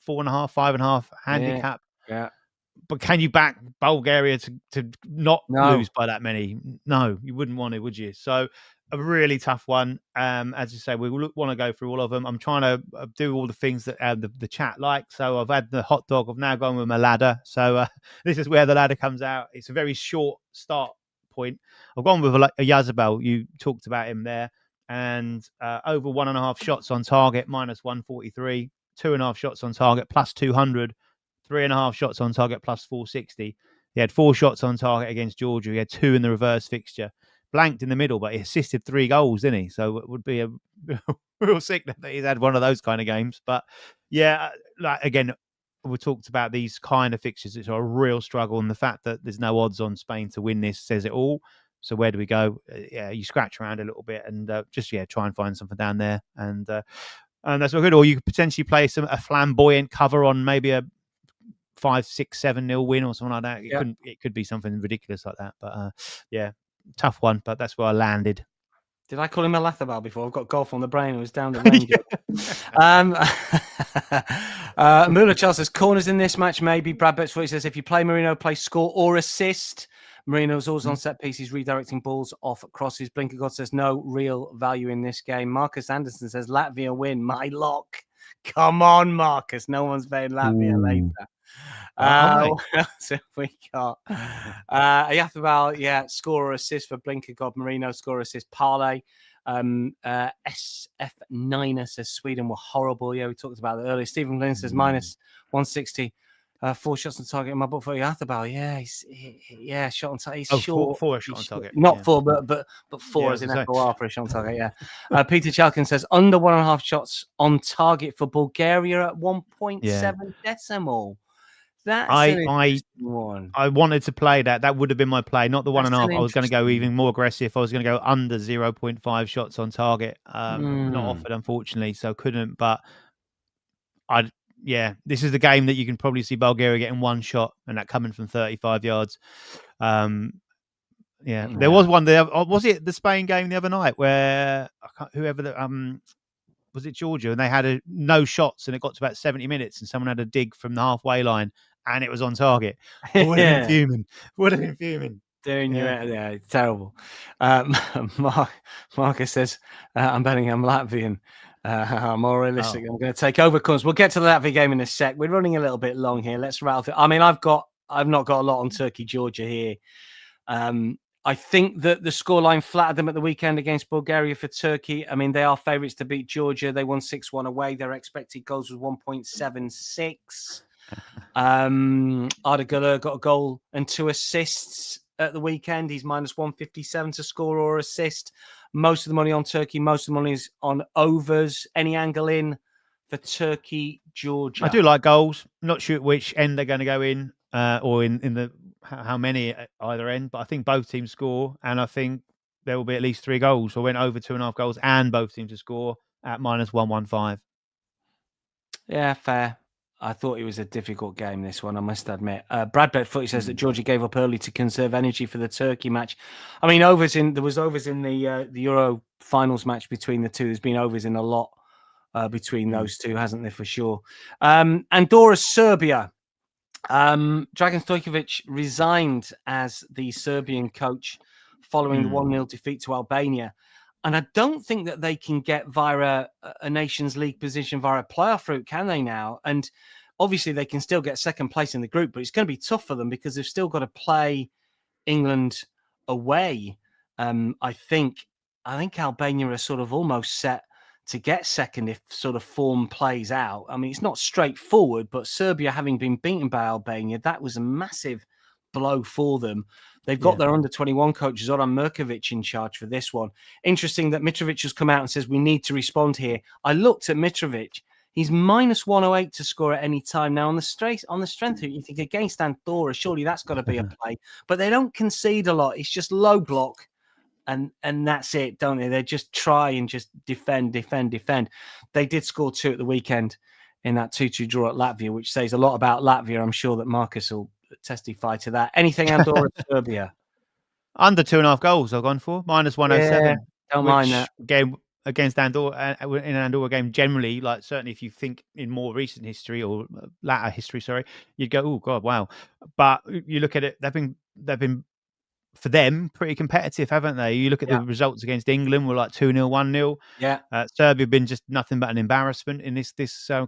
4.5, 5.5 handicap? Yeah. But can you back Bulgaria to not lose by that many? No, you wouldn't want to, would you? So a really tough one. As you say, we want to go through all of them. I'm trying to do all the things that the chat like. So I've had the hot dog. I've now gone with my ladder. So this is where the ladder comes out. It's a very short start point. I've gone with Oyarzábal. You talked about him there. And over 1.5 shots on target, -143, 2.5 shots on target, +200, 3.5 shots on target, +460. He had 4 shots on target against Georgia. He had 2 in the reverse fixture. Blanked in the middle, but he assisted 3 goals, didn't he? So it would be a real sickness that he's had one of those kind of games. But yeah, like again, we talked about these kind of fixtures. It's a real struggle, and the fact that there's no odds on Spain to win this says it all. So where do we go? Yeah, you scratch around a little bit and just try and find something down there, and that's all good. Or you could potentially play a flamboyant cover on maybe a 5, 6, 7-0 win or something like that. It could be something ridiculous like that. But yeah, tough one. But that's where I landed. Did I call him a Lathabal before? I've got golf on the brain. It was down the range. Mula Charles says corners in this match, maybe. Brad Bettsfoot says if you play Marino, play score or assist. Marino's always on set pieces, redirecting balls off crosses. Blinker God says no real value in this game. Marcus Anderson says Latvia win. My lock. Come on, Marcus. No one's betting Latvia later. What else have we got? Yathbal, score or assist for Blinker God. Marino, score or assist. Parlay. SF9er says Sweden were horrible. Yeah, we talked about that earlier. Stephen Glynn says minus 160. 4 shots on target in my book for Yathbal. Yeah, shot on target. He's short. 4 shot on target. Not 4, but 4 as in FOR for a shot on target. Yeah. Peter Chalkin says under 1.5 shots on target for Bulgaria at 1.7 decimal. That's an interesting one. I wanted to play that. That would have been my play, not the 1.5. I was going to go even more aggressive. I was going to go under 0.5 shots on target. Not offered, unfortunately, so couldn't. But this is the game that you can probably see Bulgaria getting 1 shot and that coming from 35 yards. There was one there. Was it the Spain game the other night where was it Georgia, and they had no shots and it got to about 70 minutes and someone had a dig from the halfway line and it was on target. Would have been fuming. It's terrible. Marcus says, I'm betting I'm Latvian. I'm more realistic. I'm going to take over corners. We'll get to the Latvia game in a sec. We're running a little bit long here. Let's rattle through. I mean, I've not got a lot on Turkey, Georgia here. I think that the scoreline flattered them at the weekend against Bulgaria for Turkey. I mean, they are favourites to beat Georgia. They won 6-1 away. Their expected goals was 1.76. Arda Güler got a goal and 2 assists at the weekend. He's minus 157 to score or assist. Most of the money on Turkey. Most of the money is on overs. Any angle in for Turkey, Georgia? I do like goals. Not sure at which end they're going to go in or in the how many at either end, but I think both teams score, and I think there will be at least 3 goals. So I went over 2.5 goals and both teams to score at minus 115. Yeah, fair. I thought it was a difficult game, this one, I must admit. Brad Betfooty says that Georgia gave up early to conserve energy for the Turkey match. I mean, there was overs in the Euro finals match between the two. There's been overs in a lot between those two, hasn't there, for sure? Andorra, Serbia. Dragan Stojkovic resigned as the Serbian coach following the 1-0 defeat to Albania. And I don't think that they can get via a Nations League position via a playoff route, can they now? And obviously they can still get second place in the group, but it's going to be tough for them because they've still got to play England away. I think Albania are sort of almost set to get second if sort of form plays out. I mean, it's not straightforward, but Serbia having been beaten by Albania, that was a massive blow for them. They've got their under-21 coach, Zoran Mirkovic, in charge for this one. Interesting that Mitrovic has come out and says, we need to respond here. I looked at Mitrovic. He's minus 108 to score at any time. Now, on the strength of it, you think against Andorra, surely that's got to be a play. But they don't concede a lot. It's just low block. And that's it, don't they? They just try and just defend. They did score 2 at the weekend in that 2-2 draw at Latvia, which says a lot about Latvia. I'm sure that Marcus will testify to that. Anything Andorra, Serbia? Under 2.5 goals I've gone for. Minus 107. Yeah, don't mind that. Game against Andorra, in an Andorra game, generally, like certainly if you think in more recent history or latter history, you'd go, oh, God, wow. But you look at it, they've been for them, pretty competitive, haven't they? You look at the results against England, were like 2-0, 1-0. Yeah. Serbia have been just nothing but an embarrassment in this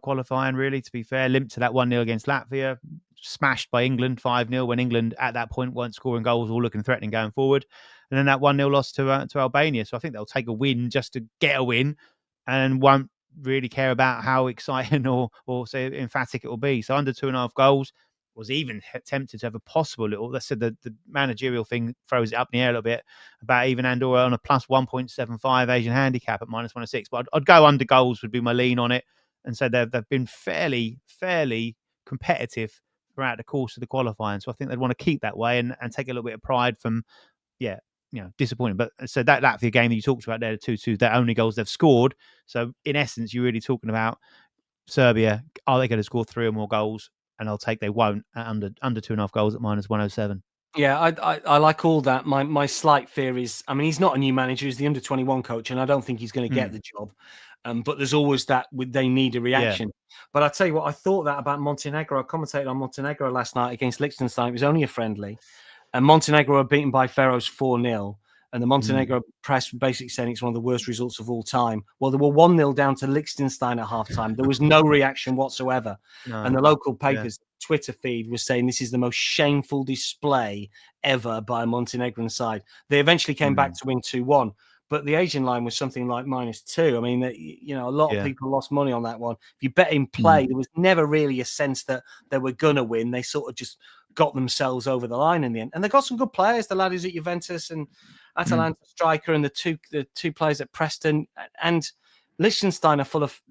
qualifying, really, to be fair. Limped to that 1-0 against Latvia, smashed by England 5-0 when England at that point weren't scoring goals or looking threatening going forward. And then that 1-0 loss to Albania. So I think they'll take a win just to get a win and won't really care about how exciting or say emphatic it will be. So under 2.5 goals. was even tempted to have a possible little. Let's say the managerial thing throws it up in the air a little bit about even Andorra on a plus 1.75 Asian handicap at minus 106. But I'd go under goals would be my lean on it, and so they've been fairly competitive throughout the course of the qualifying. So I think they'd want to keep that way and take a little bit of pride from, disappointing. But so that Latvia game that you talked about there, the 2-2, their only goals they've scored. So in essence, you're really talking about Serbia. Are they going to score 3 or more goals? And I'll take they won't at under 2.5 goals at minus 107. Yeah, I like all that. My slight fear is, I mean, he's not a new manager; he's the under-21 coach, and I don't think he's going to get the job. But there's always that they need a reaction. But I tell you what, I thought that about Montenegro. I commentated on Montenegro last night against Liechtenstein. It was only a friendly, and Montenegro were beaten by Faroes 4-0. And the Montenegro press basically saying it's one of the worst results of all time. Well, they were 1-0 down to Liechtenstein at halftime. There was no reaction whatsoever. No. And the local papers' Twitter feed was saying this is the most shameful display ever by a Montenegrin side. They eventually came back to win 2-1. But the Asian line was something like -2. I mean, a lot of people lost money on that one. If you bet in play, there was never really a sense that they were going to win. They sort of just got themselves over the line in the end. And they got some good players, the laddies at Juventus and Atalanta striker and the two players at Preston. And Liechtenstein are full of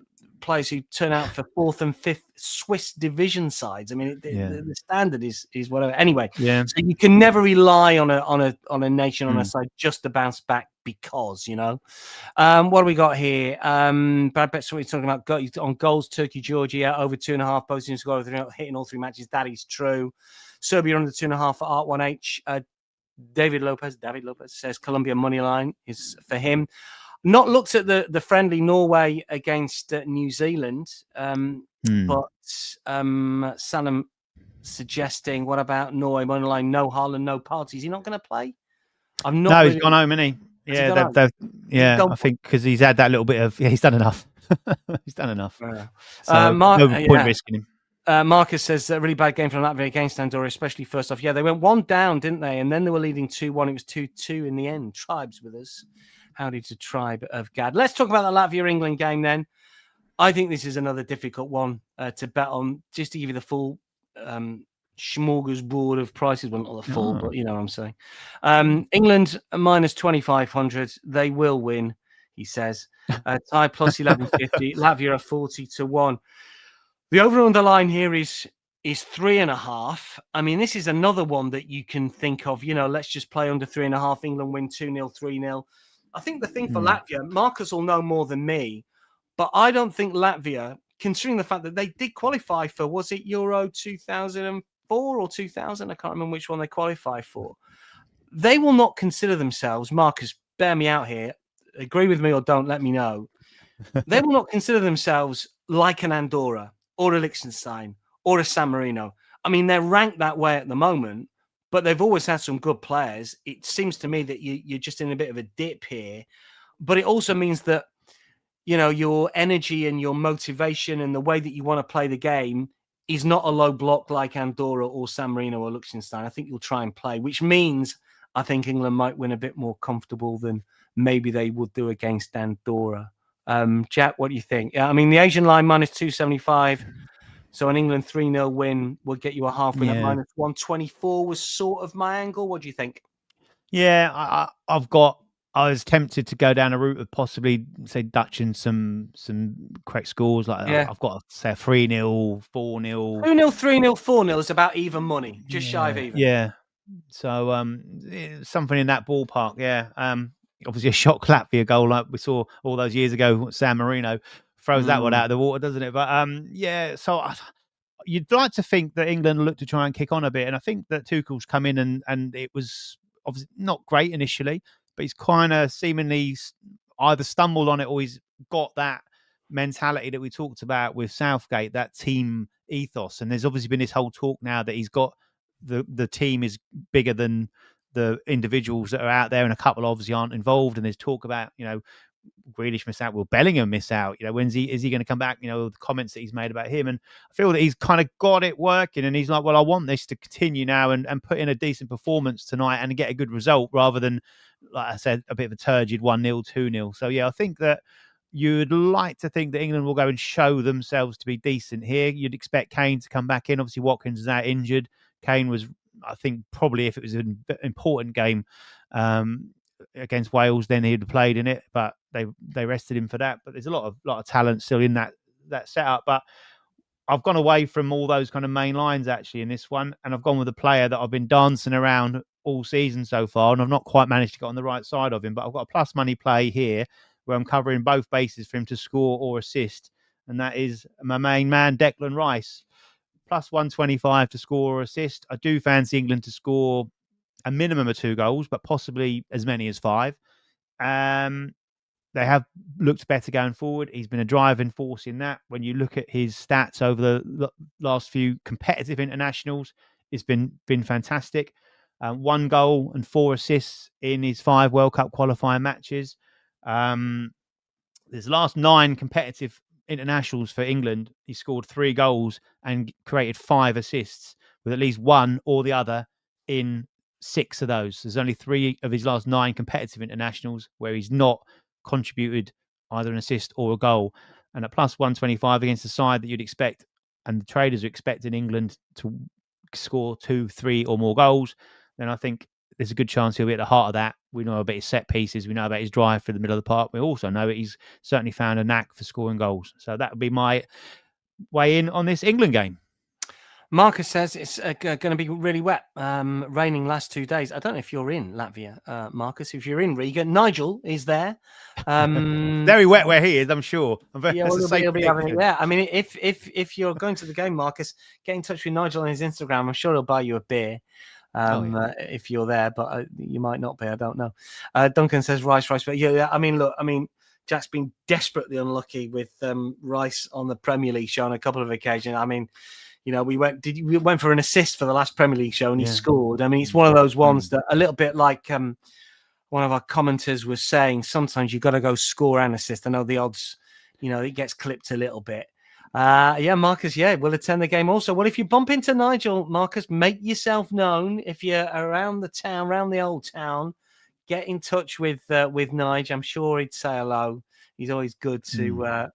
players who turn out for 4th and 5th Swiss division sides. I mean, the standard is whatever. Anyway, so you can never rely on a nation, on a side just to bounce back because, what do we got here? Brad Betts, what are you talking about? On goals, Turkey, Georgia, over 2.5. Both teams scored hitting all 3 matches. That is true. Serbia under 2.5 for Art 1H. David Lopez says Colombia money line is for him. Not looked at the friendly Norway against New Zealand, but Sanam suggesting, what about Norway money line? No Haaland, no parties. Is he not going to play? He's gone home, isn't he? I think because he's had that little bit of he's done enough. He's done enough. So no point risking him. Marcus says a really bad game from Latvia against Andorra, especially first off. Yeah, they went 1 down, didn't they? And then they were leading 2-1. It was 2-2 in the end. Tribes with us. Howdy to Tribe of Gad. Let's talk about the Latvia-England game then. I think this is another difficult one to bet on, just to give you the full smorgasbord of prices. Well, not the full, but you know what I'm saying. England minus 2,500. They will win, he says. Thai plus 1150. Latvia are 40-1. The over-under line here is 3.5. I mean, this is another one that you can think of. Let's just play under 3.5. England win 2-0, 3-0. I think the thing for Latvia, Marcus will know more than me, but I don't think Latvia, considering the fact that they did qualify for, was it Euro 2004 or 2000? I can't remember which one they qualified for. They will not consider themselves, Marcus, bear me out here, agree with me or don't, let me know. They will not consider themselves like an Andorra or a Liechtenstein or a San Marino. I mean, they're ranked that way at the moment, but they've always had some good players. It seems to me that you're just in a bit of a dip here. But it also means that, your energy and your motivation and the way that you want to play the game is not a low block like Andorra or San Marino or Liechtenstein. I think you'll try and play, which means I think England might win a bit more comfortable than maybe they would do against Andorra. Jack, what do you think? I mean, the Asian line minus 275. So an England 3-0 win would get you a half win at minus 124 was sort of my angle. What do you think? Yeah, I was tempted to go down a route of possibly, say, Dutch and some correct scores. I've got to say a 3-0, 4-0. 2-0, 3-0, 4-0 is about even money, just shy of even. Yeah. So something in that ballpark, yeah. Obviously a shock Latvia goal like we saw all those years ago. San Marino throws that one out of the water, doesn't it? But so you'd like to think that England look to try and kick on a bit, and I think that Tuchel's come in and it was obviously not great initially, but he's kind of seemingly either stumbled on it or he's got that mentality that we talked about with Southgate, that team ethos. And there's obviously been this whole talk now that he's got the team is bigger than the individuals that are out there, and a couple obviously aren't involved. And there's talk about, Grealish miss out, will Bellingham miss out? Is he going to come back? The comments that he's made about him, and I feel that he's kind of got it working, and he's like, well, I want this to continue now and put in a decent performance tonight and get a good result rather than, like I said, a bit of a turgid 1-0, 2-0. So yeah, I think that You'd like to think that England will go and show themselves to be decent here. You'd expect Kane to come back in. Obviously, Watkins is out injured. Kane was, I think, probably if it was an important game against Wales, then he'd have played in it. But they rested him for that. But there's a lot of talent still in that setup. But I've gone away from all those kind of main lines actually in this one, and I've gone with a player that I've been dancing around all season so far, and I've not quite managed to get on the right side of him. But I've got a plus money play here where I'm covering both bases for him to score or assist, and that is my main man, Declan Rice. Plus 125 to score or assist. I do fancy England to score a minimum of 2 goals, but possibly as many as 5. They have looked better going forward. He's been a driving force in that. When you look at his stats over the last few competitive internationals, it's been fantastic. 1 goal and 4 assists in his 5 World Cup qualifying matches. His last 9 competitive internationals for England, he scored 3 goals and created 5 assists, with at least one or the other in 6 of those. There's only 3 of his last 9 competitive internationals where he's not contributed either an assist or a goal. And at plus 125 against a side that you'd expect, and the traders are expecting England to score 2, 3 or more goals, then I think there's a good chance he'll be at the heart of that. We know about his set pieces. We know about his drive for the middle of the park. We also know that he's certainly found a knack for scoring goals. So that would be my way in on this England game. Marcus says it's going to be really wet, raining last 2 days. I don't know if you're in Latvia, Marcus. If you're in Riga, Nigel is there. Very wet where he is, I'm sure. Yeah, I mean, if you're going to the game, Marcus, get in touch with Nigel on his Instagram. I'm sure he'll buy you a beer. If you're there, but you might not be. I don't know. Duncan says Rice. But yeah. I mean, look. I mean, Jack's been desperately unlucky with Rice on the Premier League show on a couple of occasions. I mean, you know, we went for an assist for the last Premier League show and he scored. I mean, it's one of those ones that a little bit like one of our commenters was saying. Sometimes you got to go score and assist. I know the odds, you know, it gets clipped a little bit. Yeah, Marcus, we'll attend the game also. Well, if you bump into Nigel, Marcus, make yourself known. If you're around the town, around the old town, get in touch with Nigel. I'm sure he'd say hello. He's always good to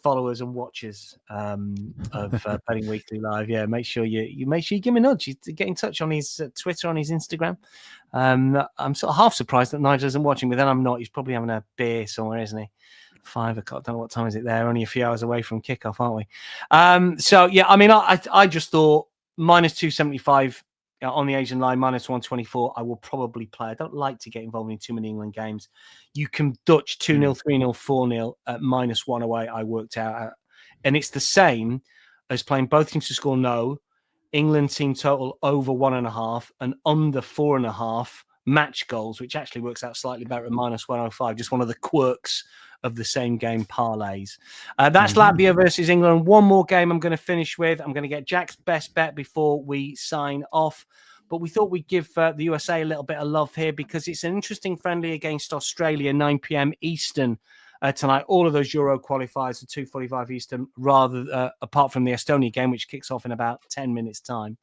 followers and watchers of Betting Weekly Live. Yeah, make sure you give him a nudge. You get in touch on his Twitter, on his Instagram. I'm sort of half surprised that Nigel isn't watching, but then I'm not. He's probably having a beer somewhere, isn't he? 5 o'clock. Don't know what time is it there. Only a few hours away from kickoff, aren't we? So yeah, I mean, I just thought minus 275 on the Asian line, minus 124. I will probably play. I don't like to get involved in too many England games. You can Dutch 2-0, 3-0, 4-0 at minus 1 away. I worked out at, and it's the same as playing both teams to score no. England team total over 1.5 and under 4.5 match goals, which actually works out slightly better at minus 105. Just one of the quirks of the same game parlays. That's Latvia versus England. One more game I'm going to finish with. I'm going to get Jack's best bet before we sign off. But we thought we'd give the USA a little bit of love here because it's an interesting friendly against Australia, 9 p.m. Eastern tonight. All of those Euro qualifiers are 2:45 Eastern, rather apart from the Estonia game, which kicks off in about 10 minutes' time.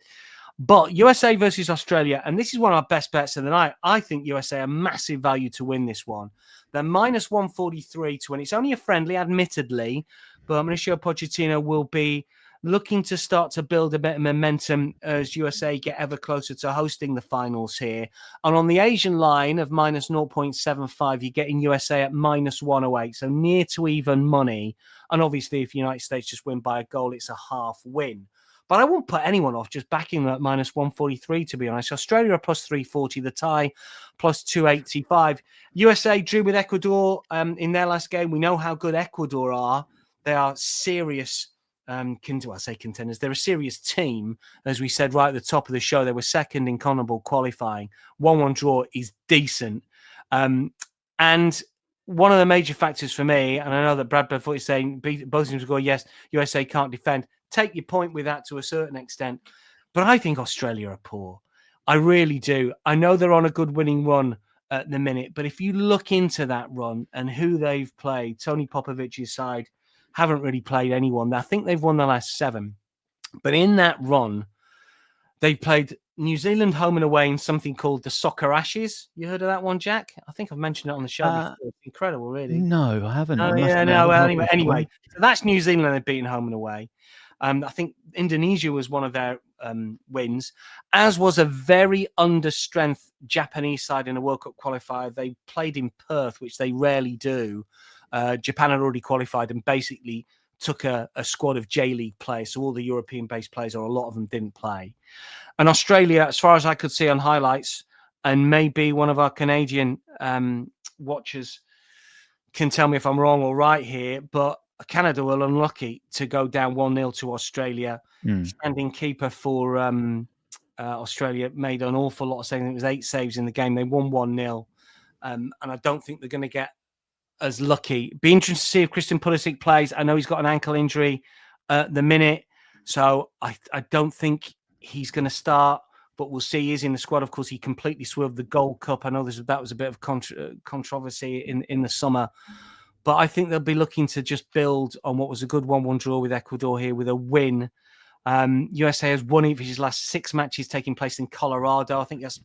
But USA versus Australia, and this is one of our best bets of the night. I think USA are massive value to win this one. They're minus 143 to win. It's only a friendly, admittedly, but I'm going to show Pochettino will be looking to start to build a bit of momentum as USA get ever closer to hosting the finals here. And on the Asian line of minus 0.75, you're getting USA at minus 108, so near to even money. And obviously, if the United States just win by a goal, it's a half win. But I won't put anyone off just backing them at minus 143, to be honest. Australia are plus 340, the tie plus 285. USA drew with Ecuador in their last game. We know how good Ecuador are. They are serious, contenders. They're a serious team. As we said right at the top of the show, they were second in CONMEBOL qualifying. 1-1 draw is decent. And one of the major factors for me, and I know that Brad Bedford is saying both teams score, yes, USA can't defend. Take your point with that to a certain extent. But I think Australia are poor. I really do. I know they're on a good winning run at the minute, but if you look into that run and who they've played, Tony Popovic's side haven't really played anyone. I think they've won the last 7. But in that run, they've played New Zealand home and away in something called the Soccer Ashes. You heard of that one, Jack? I think I've mentioned it on the show before. It's incredible, really. No, I haven't. Oh, I must yeah, admit, no. I've Well, not watched that anyway, one. so that's New Zealand. They've beaten home and away. I think Indonesia was one of their wins, as was a very understrength Japanese side in a World Cup qualifier. They played in Perth, which they rarely do. Japan had already qualified and basically took a squad of J-League players. So all the European-based players, or a lot of them, didn't play. And Australia, as far as I could see on highlights, and maybe one of our Canadian watchers can tell me if I'm wrong or right here, but Canada were unlucky to go down 1-0 to Australia. Standing keeper for Australia made an awful lot of saves. It was 8 saves in the game. They won 1-0. And I don't think they're going to get as lucky. Be interesting to see if Christian Pulisic plays. I know he's got an ankle injury at the minute, so I don't think he's going to start, but we'll see. He is in the squad. Of course, he completely swerved the Gold Cup. I know that was a bit of controversy in the summer, but I think they'll be looking to just build on what was a good 1-1 draw with Ecuador here with a win. USA has won each of his last 6 matches taking place in Colorado. I think that's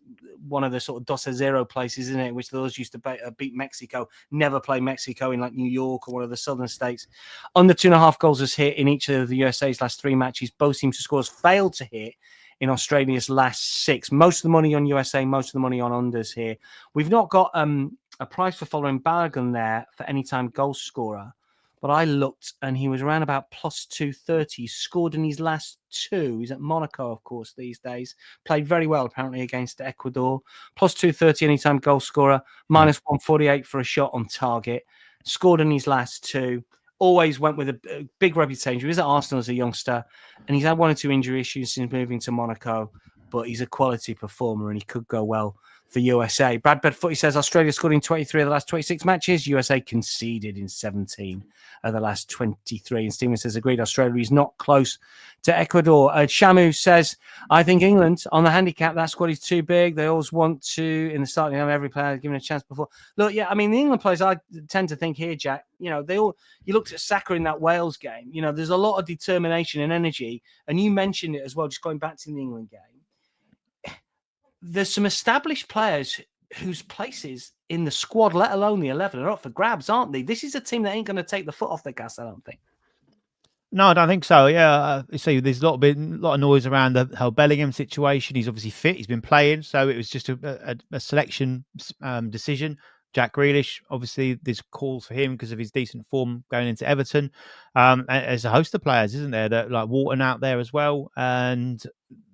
one of the sort of 2-0 places, isn't it? Which those used to beat Mexico. Never play Mexico in like New York or one of the southern states. Under 2.5 goals has hit in each of the USA's last 3 matches. Both teams to score has failed to hit in Australia's last 6. Most of the money on USA, most of the money on unders here. We've not got a price for following Balogun there for anytime goal scorer. But I looked and he was around about plus 230. He scored in his last 2. He's at Monaco, of course, these days. Played very well, apparently, against Ecuador. Plus 230 anytime goal scorer. Minus 148 for a shot on target. Scored in his last 2. Always went with a big reputation. He was at Arsenal as a youngster. And he's had 1 or 2 injury issues since moving to Monaco. But he's a quality performer and he could go well for USA. Brad Bedfooty says Australia scored in 23 of the last 26 matches. USA conceded in 17 of the last 23. And Stephen says, agreed, Australia is not close to Ecuador. Shamu says, I think England on the handicap, that squad is too big. They always want to, in the starting of every player, given a chance before. Look, yeah, I mean, the England players, I tend to think here, Jack, you looked at Saka in that Wales game. There's a lot of determination and energy. And you mentioned it as well, just going back to the England game. There's some established players whose places in the squad, let alone the 11, are up for grabs, aren't they? This is a team that ain't going to take the foot off the gas, I don't think. No, I don't think so. Yeah, you see, there's a lot of noise around the whole Bellingham situation. He's obviously fit. He's been playing, so it was just a selection decision. Jack Grealish, obviously, there's calls for him because of his decent form going into Everton. There's a host of players, isn't there, that like Wharton out there as well, and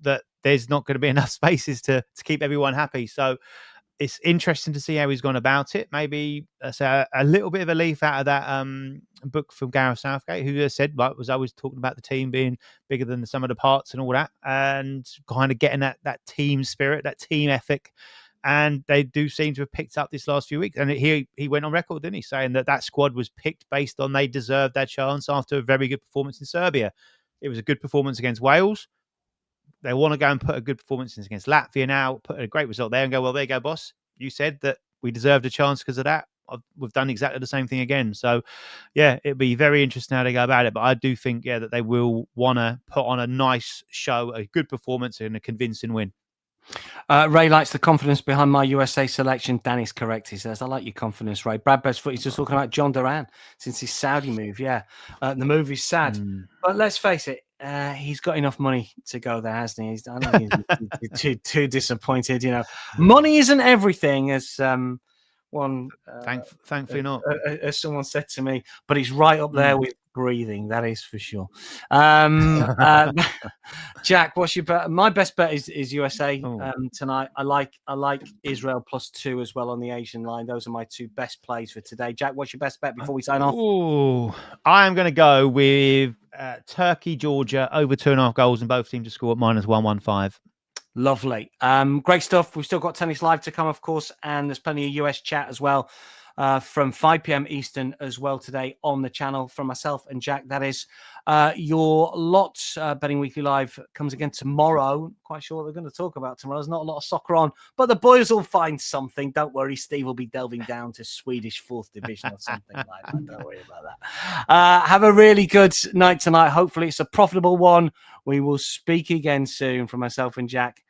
that there's not going to be enough spaces to keep everyone happy. So it's interesting to see how he's gone about it. Maybe that's a little bit of a leaf out of that book from Gareth Southgate, who has said, like, was always talking about the team being bigger than the sum of the parts and all that, and kind of getting that team spirit, that team ethic. And they do seem to have picked up this last few weeks. And he went on record, didn't he, saying that squad was picked based on they deserved their chance after a very good performance in Serbia. It was a good performance against Wales. They want to go and put a good performance against Latvia now, put a great result there and go, well, there you go, boss. You said that we deserved a chance because of that. We've done exactly the same thing again. So, yeah, it'd be very interesting how they go about it. But I do think, that they will want to put on a nice show, a good performance and a convincing win. Ray likes the confidence behind my USA selection. Dan is correct. He says, I like your confidence, Ray. Brad Bestfoot, he's just talking about John Duran since his Saudi move. Yeah, the move is sad. But let's face it, he's got enough money to go there, hasn't he? I don't think he's too disappointed. Money isn't everything, as one thankfully not, as someone said to me, but he's right up there with breathing, that is for sure. Jack, what's your bet? My best bet is USA tonight. I like Israel +2 as well on the Asian line. Those are my 2 best plays for today. Jack, what's your best bet before we sign off? I am going to go with Turkey, Georgia over 2.5 goals and both teams to score at -115. Lovely. Great stuff. We've still got tennis live to come, of course, and there's plenty of US chat as well from 5 p.m. Eastern as well today on the channel from myself and Jack. That is your lot. Betting Weekly Live comes again tomorrow. Quite sure what they're going to talk about tomorrow. There's not a lot of soccer on, but the boys will find something. Don't worry. Steve will be delving down to Swedish 4th division or something like that. Don't worry about that. Have a really good night tonight. Hopefully it's a profitable one. We will speak again soon from myself and Jack.